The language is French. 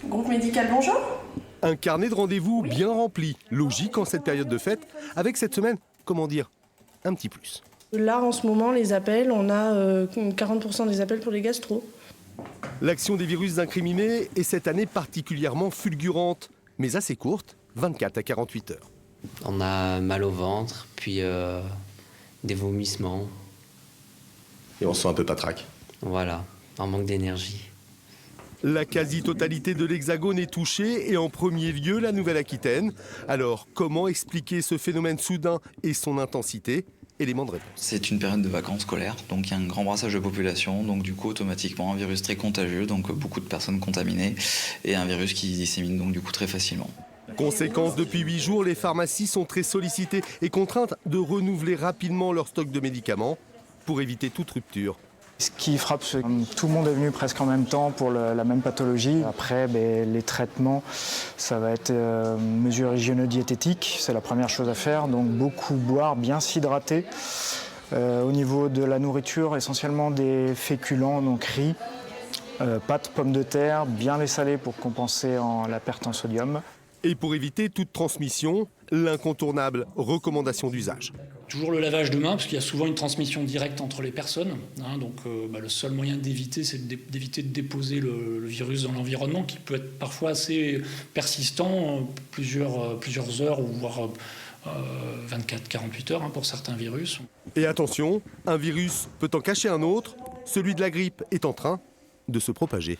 Groupe médical, bonjour. Un carnet de rendez-vous bien rempli, logique en cette période de fête, avec cette semaine, comment dire, un petit plus. Là, en ce moment, les appels, on a 40% des appels pour les gastro. L'action des virus incriminés est cette année particulièrement fulgurante, mais assez courte, 24 à 48 heures. On a mal au ventre, puis des vomissements. Et on se sent un peu patraque. Voilà, un manque d'énergie. La quasi-totalité de l'Hexagone est touchée et en premier lieu la Nouvelle-Aquitaine. Alors, comment expliquer ce phénomène soudain et son intensité? Élément de réponse. C'est une période de vacances scolaires, donc il y a un grand brassage de population, donc du coup automatiquement un virus très contagieux, donc beaucoup de personnes contaminées et un virus qui se dissémine donc du coup très facilement. Conséquence, depuis 8 jours, les pharmacies sont très sollicitées et contraintes de renouveler rapidement leur stock de médicaments pour éviter toute rupture. Ce qui frappe, c'est que tout le monde est venu presque en même temps pour la même pathologie. Après, les traitements, ça va être mesures hygiéno-diététiques, c'est la première chose à faire. Donc beaucoup boire, bien s'hydrater. Au niveau de la nourriture, essentiellement des féculents, donc riz, pâtes, pommes de terre, bien les saler pour compenser la perte en sodium. Et pour éviter toute transmission, l'incontournable recommandation d'usage. Toujours le lavage de mains, parce qu'il y a souvent une transmission directe entre les personnes. Donc le seul moyen d'éviter, c'est d'éviter de déposer le virus dans l'environnement, qui peut être parfois assez persistant, plusieurs heures, ou voire 24-48 heures pour certains virus. Et attention, un virus peut en cacher un autre, celui de la grippe est en train de se propager.